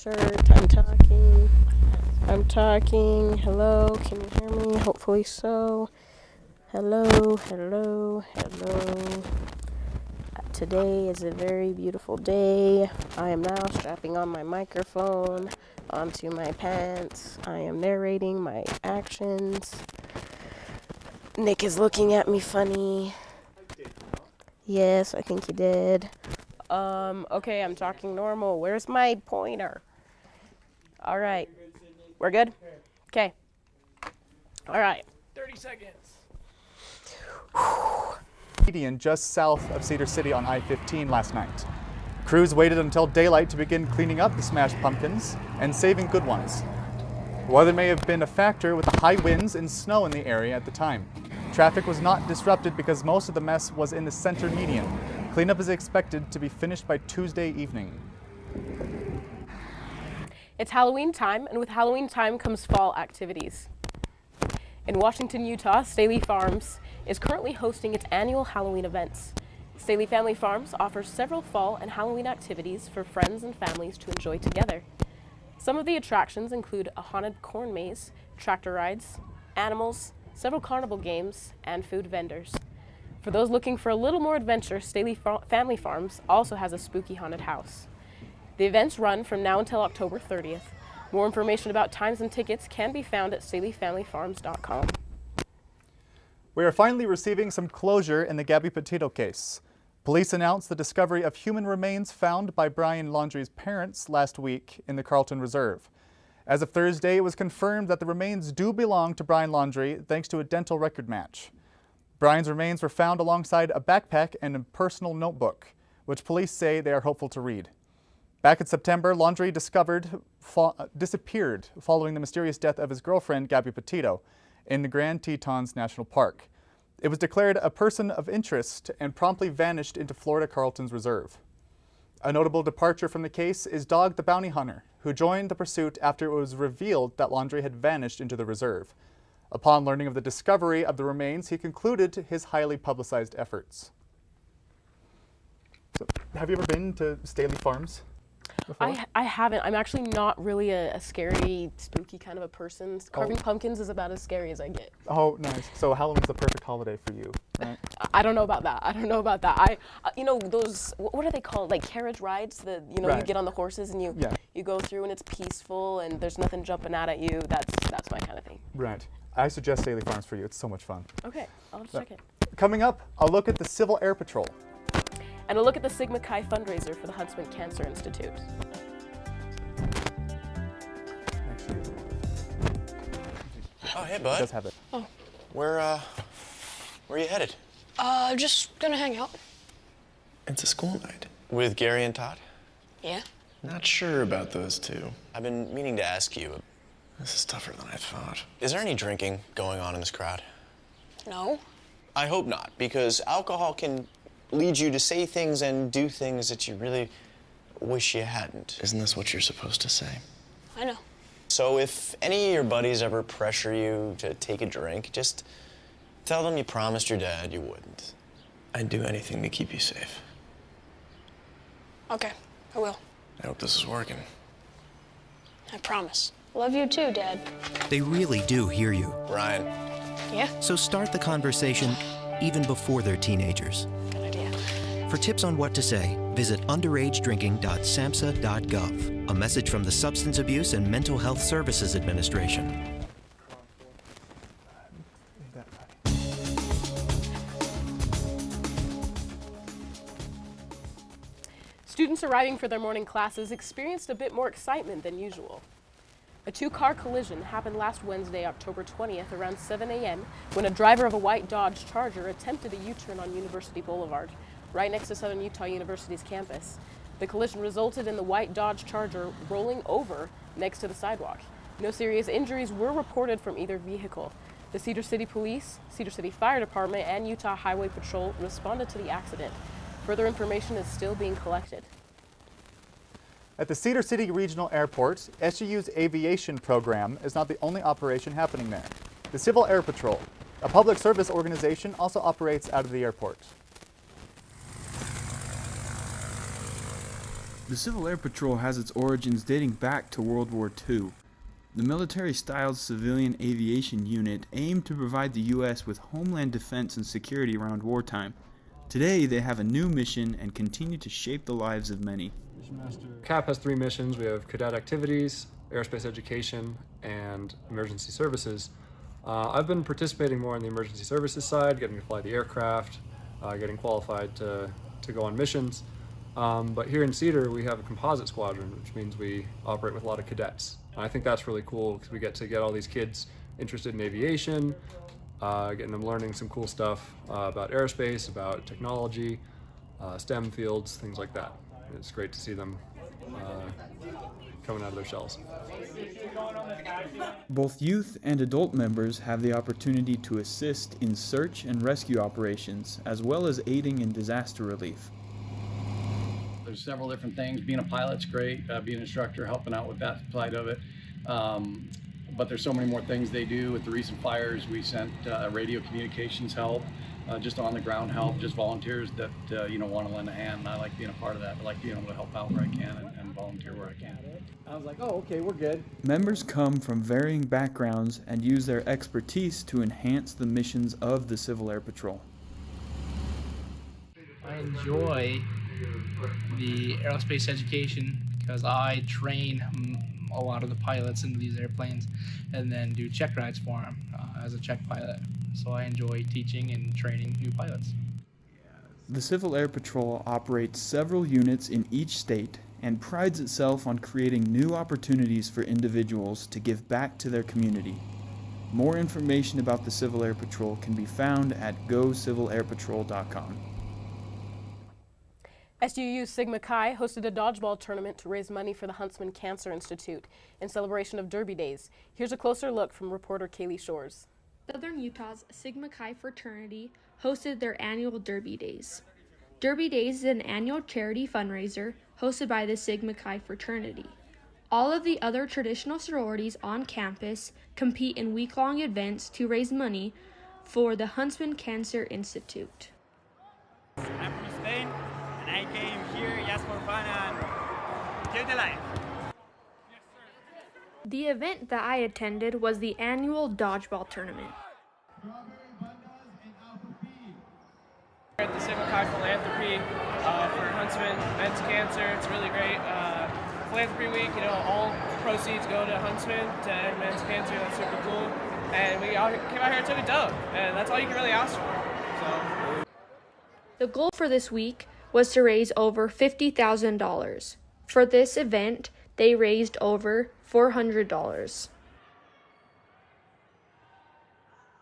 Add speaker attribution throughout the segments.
Speaker 1: shirt. I'm talking. Hello, can you hear me? Hopefully so. Hello. Today is a very beautiful day. I am now strapping on my microphone onto my pants. I am narrating my actions. Nick is looking at me funny. Yes, I think he did. Okay, I'm talking normal. Where's my pointer? All right. We're good? Okay. All right. 30 seconds.
Speaker 2: Median just south of Cedar City on I-15 last night. Crews waited until daylight to begin cleaning up the smashed pumpkins and saving good ones. Weather may have been a factor with the high winds and snow in the area at the time. Traffic was not disrupted because most of the mess was in the center median. Cleanup is expected to be finished by Tuesday evening.
Speaker 1: It's Halloween time, and with Halloween time comes fall activities. In Washington, Utah, Staley Farms is currently hosting its annual Halloween events. Staley Family Farms offers several fall and Halloween activities for friends and families to enjoy together. Some of the attractions include a haunted corn maze, tractor rides, animals, several carnival games, and food vendors. For those looking for a little more adventure, Staley Family Farms also has a spooky haunted house. The events run from now until October 30th. More information about times and tickets can be found at StaleyFamilyFarms.com.
Speaker 2: We are finally receiving some closure in the Gabby Petito case. Police announced the discovery of human remains found by Brian Laundrie's parents last week in the Carlton Reserve. As of Thursday, it was confirmed that the remains do belong to Brian Laundrie thanks to a dental record match. Brian's remains were found alongside a backpack and a personal notebook, which police say they are hopeful to read. Back in September, Laundrie disappeared following the mysterious death of his girlfriend, Gabby Petito, in the Grand Tetons National Park. It was declared a person of interest and promptly vanished into Florida Carlton's reserve. A notable departure from the case is Dog the Bounty Hunter, who joined the pursuit after it was revealed that Laundrie had vanished into the reserve. Upon learning of the discovery of the remains, he concluded his highly publicized efforts. So, have you ever been to Staley Farms before?
Speaker 1: I haven't. I'm actually not really a scary, spooky kind of a person. Carving pumpkins is about as scary as I get.
Speaker 2: Oh, nice. So Halloween's the perfect holiday for you, right?
Speaker 1: I don't know about that. You know, those, what are they called? Like carriage rides? You get on the horses and you go through and it's peaceful and there's nothing jumping out at you. That's my kind of thing.
Speaker 2: Right. I suggest Staley Farms for you. It's so much fun.
Speaker 1: Okay, I'll just check it.
Speaker 2: Coming up, a look at the Civil Air Patrol.
Speaker 1: And a look at the Sigma Chi fundraiser for the Huntsman Cancer Institute.
Speaker 3: Oh, hey, bud.
Speaker 2: Does have it.
Speaker 4: Oh.
Speaker 3: Where are you headed?
Speaker 4: Just gonna hang out.
Speaker 3: It's a school night. With Gary and Todd?
Speaker 4: Yeah?
Speaker 3: Not sure about those two. I've been meaning to ask you. This is tougher than I thought. Is there any drinking going on in this crowd?
Speaker 4: No.
Speaker 3: I hope not, because alcohol can lead you to say things and do things that you really wish you hadn't. Isn't this what you're supposed to say?
Speaker 4: I know.
Speaker 3: So if any of your buddies ever pressure you to take a drink, just tell them you promised your dad you wouldn't. I'd do anything to keep you safe.
Speaker 4: Okay, I will.
Speaker 3: I hope this is working.
Speaker 4: I promise. Love you too, Dad.
Speaker 5: They really do hear you.
Speaker 3: Ryan.
Speaker 4: Yeah?
Speaker 5: So start the conversation even before they're teenagers.
Speaker 4: Good idea.
Speaker 5: For tips on what to say, visit underagedrinking.samhsa.gov. A message from the Substance Abuse and Mental Health Services Administration.
Speaker 1: Students arriving for their morning classes experienced a bit more excitement than usual. A two-car collision happened last Wednesday, October 20th, around 7 a.m. when a driver of a white Dodge Charger attempted a U-turn on University Boulevard, right next to Southern Utah University's campus. The collision resulted in the white Dodge Charger rolling over next to the sidewalk. No serious injuries were reported from either vehicle. The Cedar City Police, Cedar City Fire Department, and Utah Highway Patrol responded to the accident. Further information is still being collected.
Speaker 2: At the Cedar City Regional Airport, SU's aviation program is not the only operation happening there. The Civil Air Patrol, a public service organization, also operates out of the airport.
Speaker 6: The Civil Air Patrol has its origins dating back to World War II. The military-styled civilian aviation unit aimed to provide the U.S. with homeland defense and security around wartime. Today, they have a new mission and continue to shape the lives of many.
Speaker 7: CAP has 3 missions. We have cadet activities, aerospace education, and emergency services. I've been participating more on the emergency services side, getting to fly the aircraft, getting qualified to go on missions. But here in Cedar, we have a composite squadron, which means we operate with a lot of cadets. I think that's really cool because we get to get all these kids interested in aviation, getting them learning some cool stuff about aerospace, about technology, STEM fields, things like that. It's great to see them coming out of their shells.
Speaker 6: Both youth and adult members have the opportunity to assist in search and rescue operations, as well as aiding in disaster relief.
Speaker 8: There's several different things. Being a pilot's great, being an instructor, helping out with that side of it. But there's so many more things they do. With the recent fires, we sent radio communications help, just on the ground help, just volunteers that want to lend a hand. And I like being a part of that. I like being able to help out where I can and volunteer where I can. I was like, oh, okay, we're good.
Speaker 6: Members come from varying backgrounds and use their expertise to enhance the missions of the Civil Air Patrol.
Speaker 9: I enjoy the aerospace education because I train a lot of the pilots into these airplanes and then do check rides for them as a check pilot. So I enjoy teaching and training new pilots.
Speaker 6: The Civil Air Patrol operates several units in each state and prides itself on creating new opportunities for individuals to give back to their community. More information about the Civil Air Patrol can be found at gocivilairpatrol.com.
Speaker 1: SUU Sigma Chi hosted a dodgeball tournament to raise money for the Huntsman Cancer Institute in celebration of Derby Days. Here's a closer look from reporter Kaylee Shores.
Speaker 10: Southern Utah's Sigma Chi fraternity hosted their annual Derby Days. Derby Days is an annual charity fundraiser hosted by the Sigma Chi fraternity. All of the other traditional sororities on campus compete in week-long events to raise money for the Huntsman Cancer Institute.
Speaker 11: I'm from Spain, and I came here just for fun and enjoy the life.
Speaker 10: The event that I attended was the annual dodgeball tournament.
Speaker 12: At the Sigma Chi Philanthropy for Huntsman Men's Cancer, it's really great. Philanthropy Week, all proceeds go to Huntsman to end men's cancer. That's super cool. And we came out here and took a dub, and that's all you can really ask for. So.
Speaker 10: The goal for this week was to raise over $50,000. For this event, they raised over $400.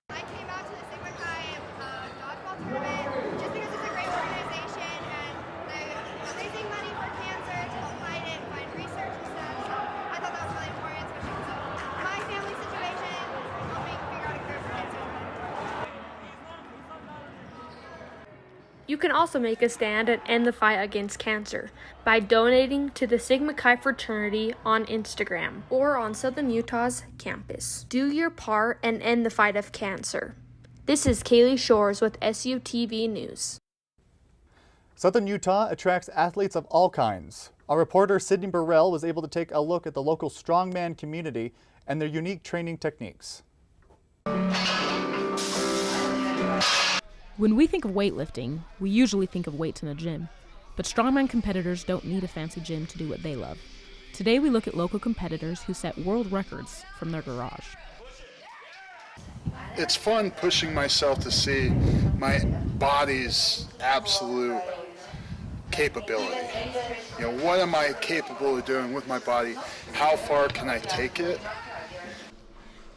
Speaker 13: I came out to the Sigma Chi dodgeball tournament just because it's a great organization and they're raising money for cancer to help fight it, find research and stuff. So I thought that was really important, especially because of my family situation, helping figure out a cure for cancer.
Speaker 10: You can also make a stand and end the fight against cancer by donating to the Sigma Chi fraternity on Instagram or on Southern Utah's campus. Do your part and end the fight of cancer. This is Kaylee Shores with SUTV News.
Speaker 2: Southern Utah attracts athletes of all kinds. Our reporter Sydney Burrell was able to take a look at the local strongman community and their unique training techniques.
Speaker 1: When we think of weightlifting, we usually think of weights in a gym. But strongman competitors don't need a fancy gym to do what they love. Today we look at local competitors who set world records from their garage.
Speaker 14: It's fun pushing myself to see my body's absolute capability. What am I capable of doing with my body? How far can I take it?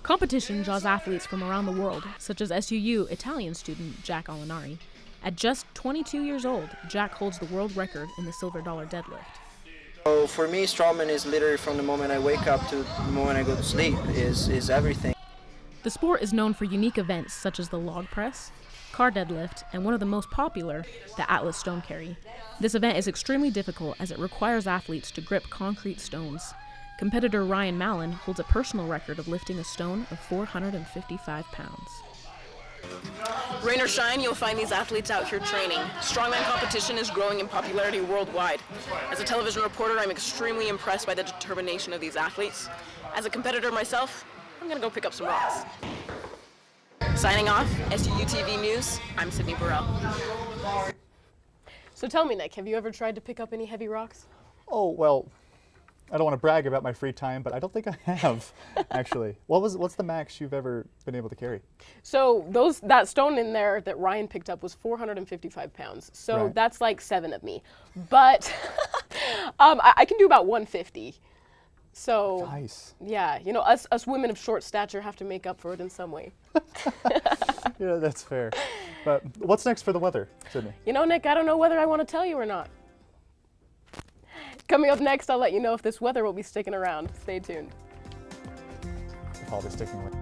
Speaker 1: Competition draws athletes from around the world, such as SUU Italian student Jack Alinari. At just 22 years old, Jack holds the world record in the silver dollar deadlift.
Speaker 15: So for me, strongman is literally from the moment I wake up to the moment I go to sleep, is everything.
Speaker 1: The sport is known for unique events such as the log press, car deadlift, and one of the most popular, the Atlas stone carry. This event is extremely difficult as it requires athletes to grip concrete stones. Competitor Ryan Mallon holds a personal record of lifting a stone of 455 pounds. Rain or shine, you'll find these athletes out here training. Strongman competition is growing in popularity worldwide. As a television reporter, I'm extremely impressed by the determination of these athletes. As a competitor myself, I'm gonna go pick up some rocks. Signing off, SUTV News, I'm Sydney Burrell. So tell me, Nick, have you ever tried to pick up any heavy rocks?
Speaker 2: Oh, well, I don't want to brag about my free time, but I don't think I have, actually. What's the max you've ever been able to carry?
Speaker 1: So that stone in there that Ryan picked up was 455 pounds. So
Speaker 2: Right.
Speaker 1: that's like 7 of me. But I can do about 150. So
Speaker 2: nice.
Speaker 1: Yeah, you know, us women of short stature have to make up for it in some way.
Speaker 2: Yeah, that's fair. But what's next for the weather, Sydney?
Speaker 1: You know, Nick, I don't know whether I want to tell you or not. Coming up next, I'll let you know if this weather will be sticking around. Stay tuned.
Speaker 2: If I'll be sticking with.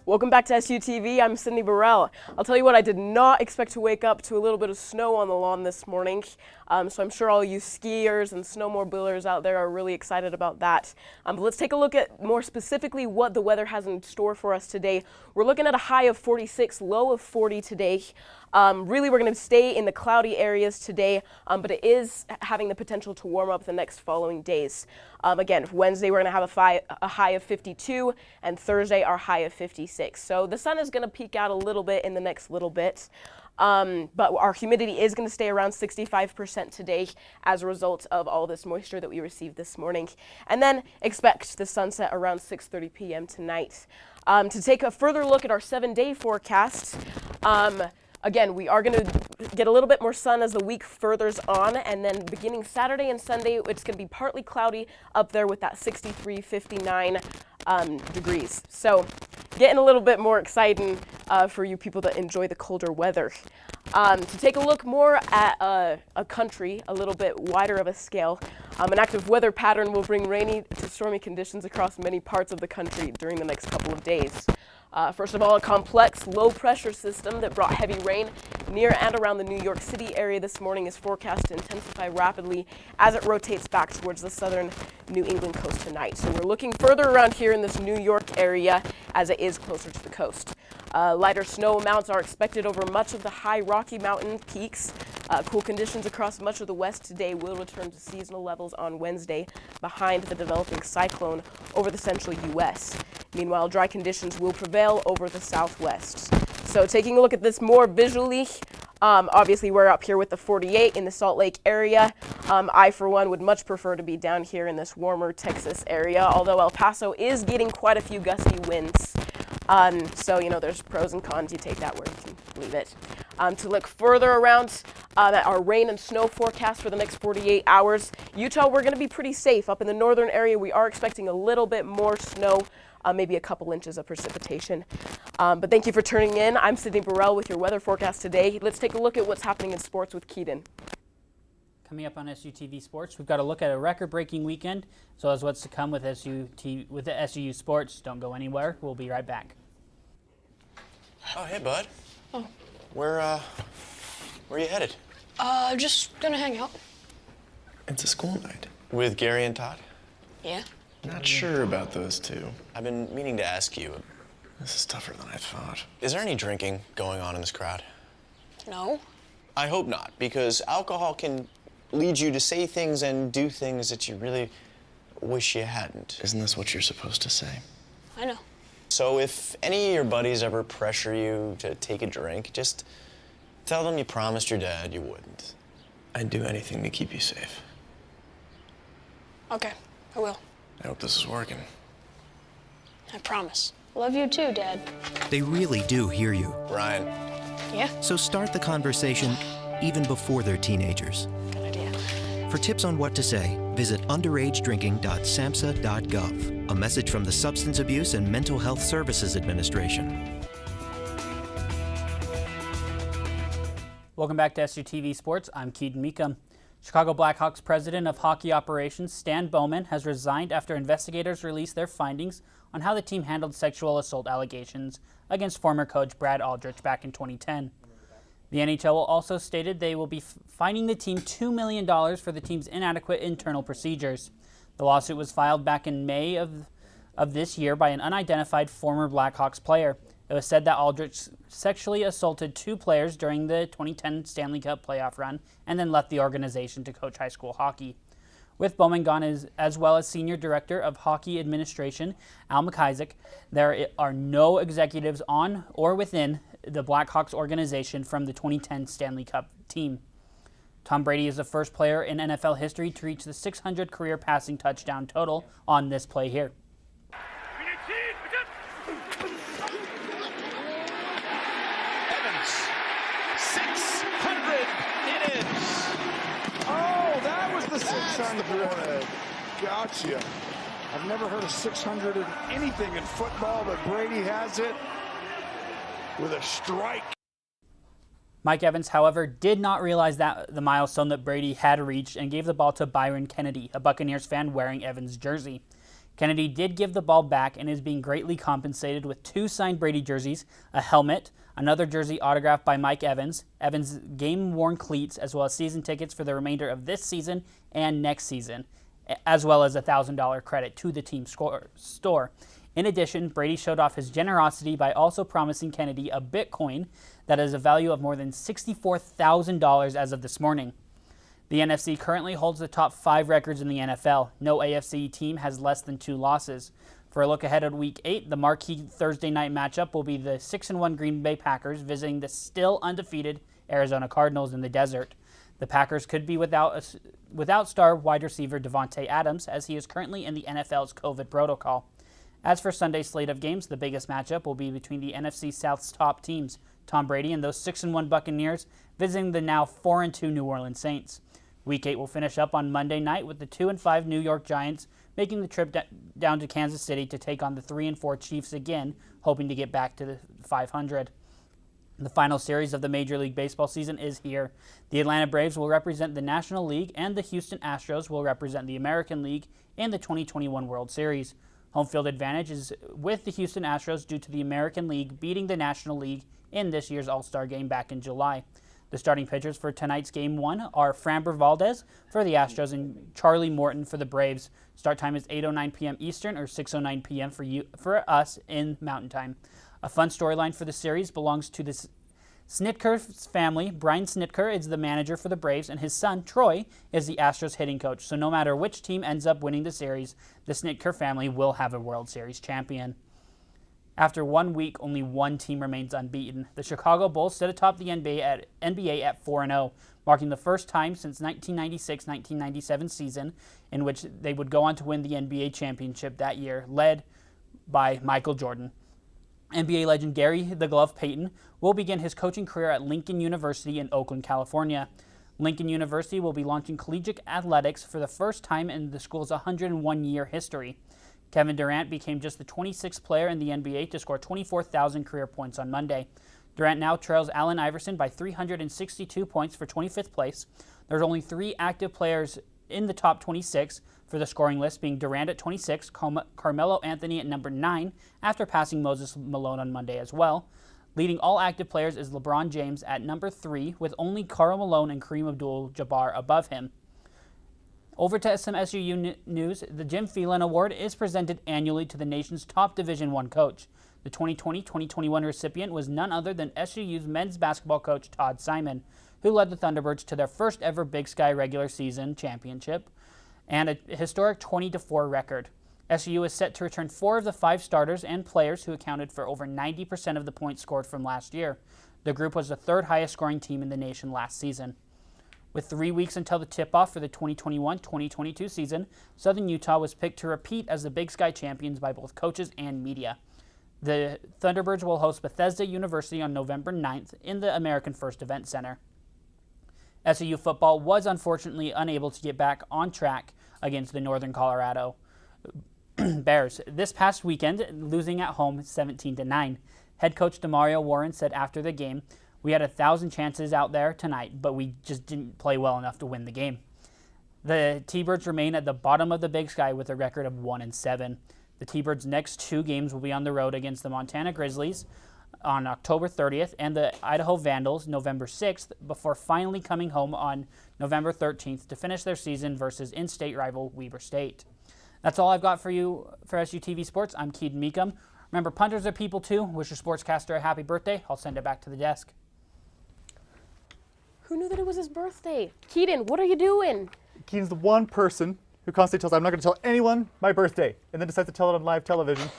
Speaker 1: Welcome back to SUTV. I'm Sydney Burrell. I'll tell you what, I did not expect to wake up to a little bit of snow on the lawn this morning. So I'm sure all you skiers and snowmobilers out there are really excited about that. But let's take a look at more specifically what the weather has in store for us today. We're looking at a high of 46, low of 40 today. Really, we're going to stay in the cloudy areas today, but it is having the potential to warm up the next following days. Again, Wednesday we're going to have a high of 52, and Thursday our high of 56. So the sun is going to peek out a little bit in the next little bit. But our humidity is going to stay around 65% today as a result of all this moisture that we received this morning. And then expect the sunset around 6:30 p.m. tonight. To take a further look at our 7-day forecast, again, we are going to get a little bit more sun as the week furthers on, and then beginning Saturday and Sunday, it's going to be partly cloudy up there with that 63, 59 degrees. So getting a little bit more exciting for you people that enjoy the colder weather. To take a look more at a country, a little bit wider of a scale, an active weather pattern will bring rainy to stormy conditions across many parts of the country during the next couple of days. First of all, a complex low-pressure system that brought heavy rain near and around the New York City area this morning is forecast to intensify rapidly as it rotates back towards the southern New England coast tonight. So we're looking further around here in this New York area as it is closer to the coast. Lighter snow amounts are expected over much of the high Rocky Mountain peaks. Cool conditions across much of the west today will return to seasonal levels on Wednesday behind the developing cyclone over the central U.S. Meanwhile, dry conditions will prevail over the southwest. So taking a look at this more visually, obviously we're up here with the 48 in the Salt Lake area. I, for one, would much prefer to be down here in this warmer Texas area, although El Paso is getting quite a few gusty winds. So, you know, there's pros and cons. You take that where you can leave it. To look further around at our rain and snow forecast for the next 48 hours, Utah, we're going to be pretty safe. Up in the northern area, we are expecting a little bit more snow, maybe a couple inches of precipitation. But thank you for tuning in. I'm Sydney Burrell with your weather forecast today. Let's take a look at what's happening in sports with Keaton.
Speaker 16: Coming up on SUTV Sports, we've got a look at a record-breaking weekend, as well as what's to come with the SUU Sports. Don't go anywhere. We'll be right back.
Speaker 3: Oh, hey, bud.
Speaker 4: Oh.
Speaker 3: Where are you headed?
Speaker 4: Just gonna hang out.
Speaker 3: It's a school night. With Gary and Todd?
Speaker 4: Yeah.
Speaker 3: Not sure about those two. I've been meaning to ask you. This is tougher than I thought. Is there any drinking going on in this crowd?
Speaker 4: No.
Speaker 3: I hope not, because alcohol can lead you to say things and do things that you really wish you hadn't. Isn't this what you're supposed to say?
Speaker 4: I know.
Speaker 3: So if any of your buddies ever pressure you to take a drink, just tell them you promised your dad you wouldn't. I'd do anything to keep you safe.
Speaker 4: Okay, I will.
Speaker 3: I hope this is working.
Speaker 4: I promise. Love you too, Dad.
Speaker 5: They really do hear you.
Speaker 3: Ryan.
Speaker 4: Yeah?
Speaker 5: So start the conversation even before they're teenagers.
Speaker 4: Good idea.
Speaker 5: For tips on what to say, visit underagedrinking.samhsa.gov. A message from the Substance Abuse and Mental Health Services Administration.
Speaker 16: Welcome back to SUTV Sports. I'm Keaton Meekum. Chicago Blackhawks president of hockey operations, Stan Bowman, has resigned after investigators released their findings on how the team handled sexual assault allegations against former coach Brad Aldrich back in 2010. The NHL also stated they will be fining the team $2 million for the team's inadequate internal procedures. The lawsuit was filed back in May of this year by an unidentified former Blackhawks player. It was said that Aldrich sexually assaulted 2 players during the 2010 Stanley Cup playoff run and then left the organization to coach high school hockey. With Bowman gone as well as Senior Director of Hockey Administration Al McIsaac, there are no executives on or within the Blackhawks organization from the 2010 Stanley Cup team. Tom Brady is the first player in NFL history to reach the 600 career passing touchdown total on this play here.
Speaker 17: The 600. Gotcha. I've never heard of 600 in anything in football, but Brady has it with a strike.
Speaker 16: Mike Evans, however, did not realize that the milestone that Brady had reached and gave the ball to Byron Kennedy, a Buccaneers fan wearing Evans' jersey. Kennedy did give the ball back and is being greatly compensated with 2 signed Brady jerseys, a helmet, another jersey autographed by Mike Evans, Evans' game-worn cleats, as well as season tickets for the remainder of this season and next season, as well as a $1,000 credit to the team store. In addition, Brady showed off his generosity by also promising Kennedy a Bitcoin that has a value of more than $64,000 as of this morning. The NFC currently holds the top 5 records in the NFL. No AFC team has less than 2 losses. For a look ahead at Week 8, the marquee Thursday night matchup will be the 6-1 Green Bay Packers visiting the still undefeated Arizona Cardinals in the desert. The Packers could be without star wide receiver Devontae Adams, as he is currently in the NFL's COVID protocol. As for Sunday's slate of games, the biggest matchup will be between the NFC South's top teams, Tom Brady and those 6-1 Buccaneers, visiting the now 4-2 New Orleans Saints. Week 8 will finish up on Monday night with the 2-5 New York Giants making the trip down to Kansas City to take on the 3-4 Chiefs again, hoping to get back to the 500. The final series of the Major League Baseball season is here. The Atlanta Braves will represent the National League, and the Houston Astros will represent the American League in the 2021 World Series. Home field advantage is with the Houston Astros due to the American League beating the National League in this year's All-Star Game back in July. The starting pitchers for tonight's Game 1 are Framber Valdez for the Astros and Charlie Morton for the Braves. Start time is 8:09 p.m. Eastern or 6:09 p.m. for us in Mountain Time. A fun storyline for the series belongs to the Snitker family. Brian Snitker is the manager for the Braves, and his son, Troy, is the Astros hitting coach. So no matter which team ends up winning the series, the Snitker family will have a World Series champion. After 1 week, only one team remains unbeaten. The Chicago Bulls sit atop the NBA at 4-0, marking the first time since 1996-1997 season in which they would go on to win the NBA championship that year, led by Michael Jordan. NBA legend Gary "The Glove" Payton will begin his coaching career at Lincoln University in Oakland, California. Lincoln University will be launching collegiate athletics for the first time in the school's 101-year history. Kevin Durant became just the 26th player in the NBA to score 24,000 career points on Monday. Durant now trails Allen Iverson by 362 points for 25th place. There's only 3 active players in the top 26 for the scoring list, being Durant at 26, Carmelo Anthony at number 9, after passing Moses Malone on Monday as well. Leading all active players is LeBron James at number 3, with only Karl Malone and Kareem Abdul-Jabbar above him. Over to some SU news, the Jim Phelan Award is presented annually to the nation's top Division I coach. The 2020-2021 recipient was none other than SU's men's basketball coach Todd Simon, who led the Thunderbirds to their first ever Big Sky regular season championship. and a historic 20-4 record. SU is set to return 4 of the 5 starters and players who accounted for over 90% of the points scored from last year. The group was the 3rd highest scoring team in the nation last season. With 3 weeks until the tip-off for the 2021-2022 season, Southern Utah was picked to repeat as the Big Sky champions by both coaches and media. The Thunderbirds will host Bethesda University on November 9th in the American First Event Center. SU football was unfortunately unable to get back on track against the Northern Colorado Bears this past weekend, losing at home 17-9. Head coach Demario Warren said after the game, "We had 1,000 chances out there tonight, but we just didn't play well enough to win the game." The T-Birds remain at the bottom of the Big Sky with a record of 1-7. The T-Birds' next 2 games will be on the road against the Montana Grizzlies on October 30th and the Idaho Vandals November 6th, before finally coming home on November 13th to finish their season versus in-state rival Weber State. That's all I've got for you for SUTV Sports. I'm Keaton Meekum. Remember, punters are people too. Wish your sportscaster a happy birthday. I'll send it back to the desk.
Speaker 1: Who knew that it was his birthday? Keaton, what are you doing?
Speaker 2: Keaton's the one person who constantly tells, I'm not going to tell anyone my birthday, and then decides to tell it on live television.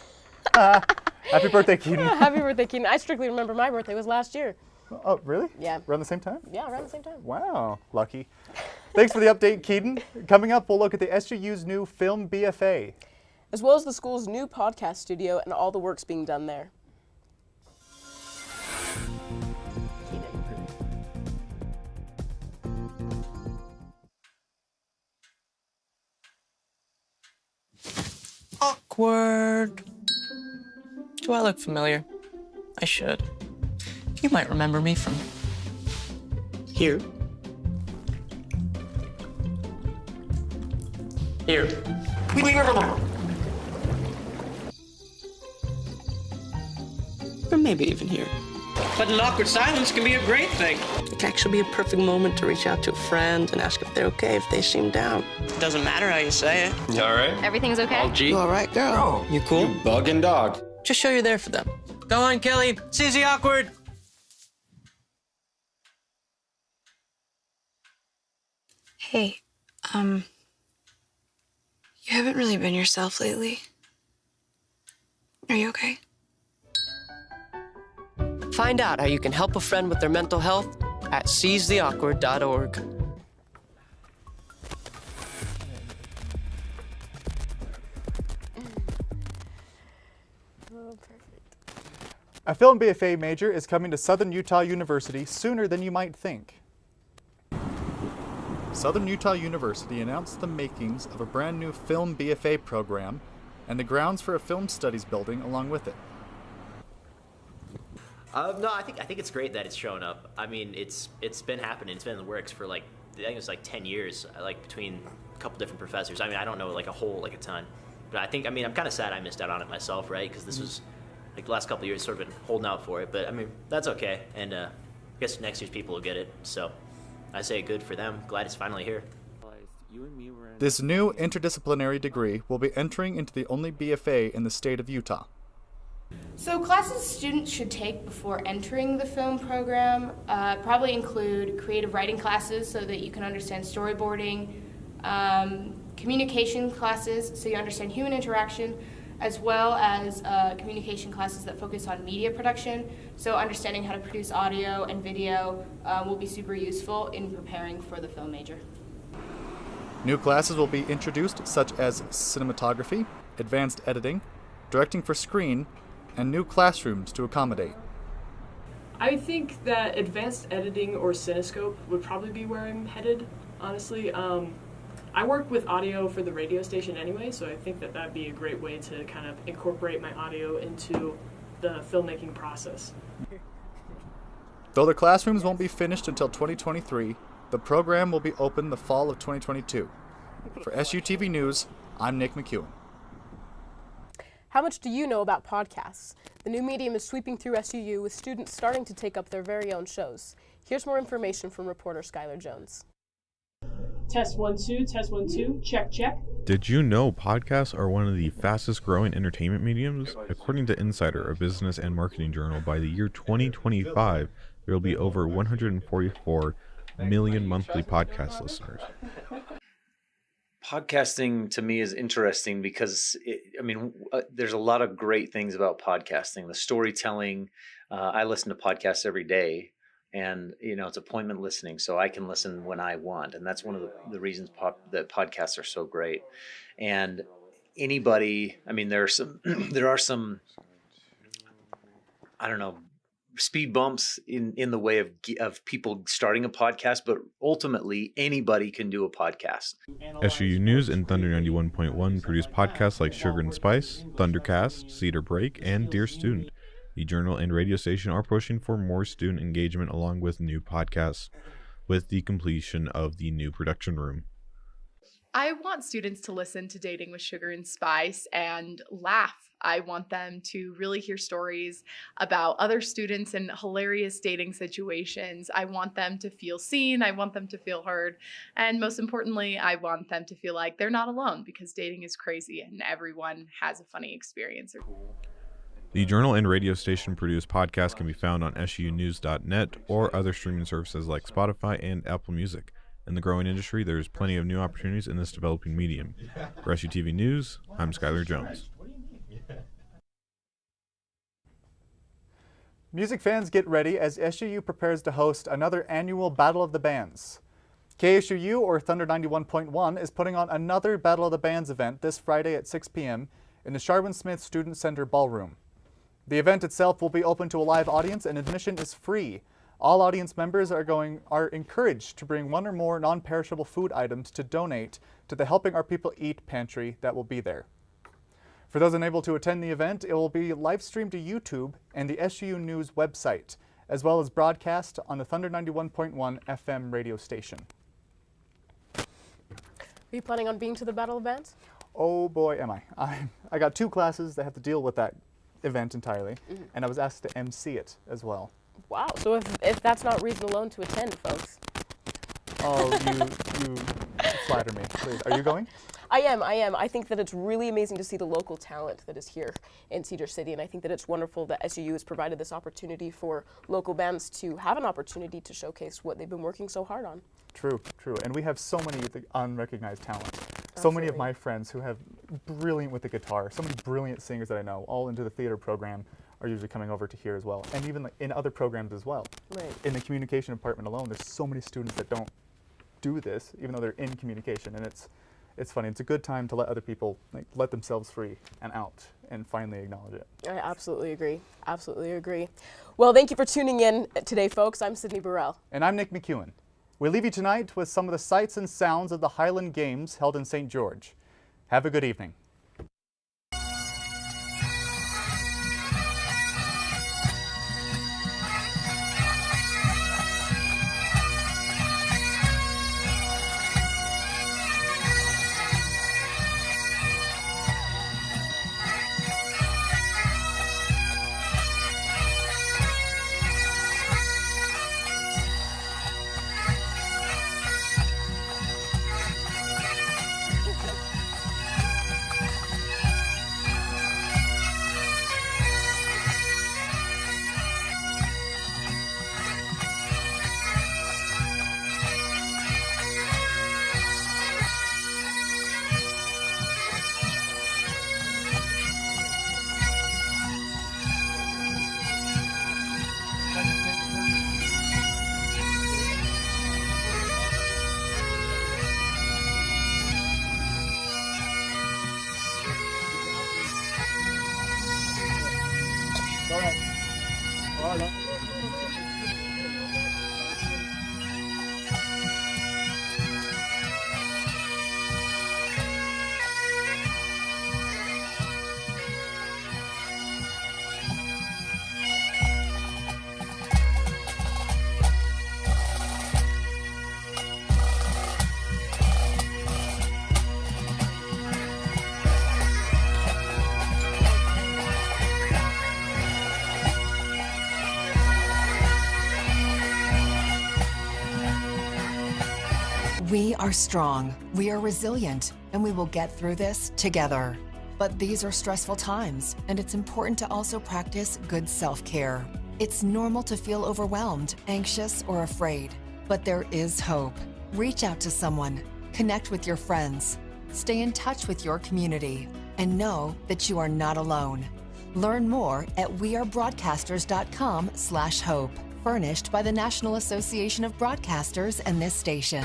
Speaker 2: Happy birthday, Keaton.
Speaker 1: Happy birthday, Keaton. I strictly remember my birthday was last year.
Speaker 2: Oh, really?
Speaker 1: Yeah.
Speaker 2: Around the same time?
Speaker 1: Yeah, around the same time.
Speaker 2: Wow, lucky. Thanks for the update, Keaton. Coming up, we'll look at the SUU's new Film BFA,
Speaker 1: as well as the school's new podcast studio and all the works being done there.
Speaker 18: Awkward. Do I look familiar? I should. You might remember me from here. Here. Or maybe even here.
Speaker 19: But an awkward silence can be a great thing.
Speaker 18: It can actually be a perfect moment to reach out to a friend and ask if they're okay if they seem down.
Speaker 19: Doesn't matter how you say it.
Speaker 3: You all right?
Speaker 20: Everything's okay?
Speaker 3: All G?
Speaker 18: You all right, girl?
Speaker 19: You cool?
Speaker 3: You bugging dog.
Speaker 18: Just show you're there for them.
Speaker 19: Go on, Kelly. Seize the awkward.
Speaker 20: Hey, you haven't really been yourself lately. Are you okay?
Speaker 18: Find out how you can help a friend with their mental health at seizetheawkward.org.
Speaker 1: Oh, perfect.
Speaker 2: A Film BFA major is coming to Southern Utah University sooner than you might think. Southern Utah University announced the makings of a brand new Film BFA program and the grounds for a film studies building along with it.
Speaker 21: No, I think it's great that it's shown up. I mean, it's been happening. It's been in the works for I think it's 10 years, between a couple different professors. I mean, I don't know a ton, but I'm kind of sad I missed out on it myself, right? Because this was the last couple of years sort of been holding out for it. But I mean, that's okay, and I guess next year's people will get it. So I say good for them. Glad it's finally here.
Speaker 2: This new interdisciplinary degree will be entering into the only BFA in the state of Utah.
Speaker 22: So classes students should take before entering the film program probably include creative writing classes so that you can understand storyboarding, communication classes so you understand human interaction, as well as communication classes that focus on media production. So understanding how to produce audio and video will be super useful in preparing for the film major.
Speaker 2: New classes will be introduced such as cinematography, advanced editing, directing for screen, and new classrooms to accommodate.
Speaker 23: I think that advanced editing or cinescope would probably be where I'm headed, honestly. I work with audio for the radio station anyway, so I think that that'd be a great way to kind of incorporate my audio into the filmmaking process.
Speaker 2: Though the classrooms won't be finished until 2023, the program will be open the fall of 2022. For SUTV News, I'm Nick McEwen.
Speaker 1: How much do you know about podcasts? The new medium is sweeping through SUU with students starting to take up their very own shows. Here's more information from reporter Skylar Jones.
Speaker 12: Test 1 2, test 1 2, check check.
Speaker 24: Did you know podcasts are one of the fastest growing entertainment mediums? According to Insider, a business and marketing journal, by the year 2025, there will be over 144 million monthly podcast listeners.
Speaker 6: Podcasting to me is interesting because there's a lot of great things about podcasting. The storytelling. I listen to podcasts every day, and it's appointment listening, so I can listen when I want, and that's one of the reasons that podcasts are so great. And anybody, there are some, I don't know, speed bumps in the way of people starting a podcast, but ultimately anybody can do a podcast.
Speaker 24: SUU News and Thunder 91.1 produce podcasts like Sugar and Spice, Thundercast, Cedar Break, and Dear Student. The journal and radio station are pushing for more student engagement along with new podcasts, with the completion of the new production room.
Speaker 7: I want students to listen to Dating with Sugar and Spice and laugh. I want them to really hear stories about other students in hilarious dating situations. I want them to feel seen. I want them to feel heard. And most importantly, I want them to feel like they're not alone, because dating is crazy and everyone has a funny experience.
Speaker 24: The journal and radio station produced podcasts can be found on SUnews.net or other streaming services like Spotify and Apple Music. In the growing industry, there's plenty of new opportunities in this developing medium. For SUTV News, I'm Skylar Jones.
Speaker 2: Music fans, get ready as SUU prepares to host another annual Battle of the Bands. KSUU, or Thunder 91.1, is putting on another Battle of the Bands event this Friday at 6 p.m. in the Sharwin Smith Student Center Ballroom. The event itself will be open to a live audience and admission is free. All audience members are encouraged to bring one or more non-perishable food items to donate to the Helping Our People Eat pantry that will be there. For those unable to attend the event, it will be live streamed to YouTube and the SUU News website, as well as broadcast on the Thunder 91.1 FM radio station.
Speaker 1: Are you planning on being to the Battle of Bands?
Speaker 2: Oh boy, am I. I got 2 classes that have to deal with that event entirely, and I was asked to MC it as well.
Speaker 1: Wow, so if that's not reason alone to attend, folks.
Speaker 2: Oh, you flatter me, please. Are you going?
Speaker 1: I am. I think that it's really amazing to see the local talent that is here in Cedar City, and I think that it's wonderful that SUU has provided this opportunity for local bands to have an opportunity to showcase what they've been working so hard on.
Speaker 2: True. And we have so many unrecognized talent. So many of my friends who have brilliant with the guitar, so many brilliant singers that I know, all into the theater program, are usually coming over to here as well, and even in other programs as well.
Speaker 1: Right.
Speaker 2: In the communication department alone, there's so many students that don't do this, even though they're in communication, and it's funny. It's a good time to let other people let themselves free and out and finally acknowledge it.
Speaker 1: I absolutely agree. Well, thank you for tuning in today, folks. I'm Sydney Burrell.
Speaker 2: And I'm Nick McEwen. We leave you tonight with some of the sights and sounds of the Highland Games held in St. George. Have a good evening.
Speaker 8: We are strong, we are resilient, and we will get through this together. But these are stressful times, and it's important to also practice good self-care. It's normal to feel overwhelmed, anxious, or afraid, but there is hope. Reach out to someone, connect with your friends, Stay in touch with your community and know that you are not alone. Learn more at wearebroadcasters.com/hope. Furnished by the National Association of Broadcasters and this station.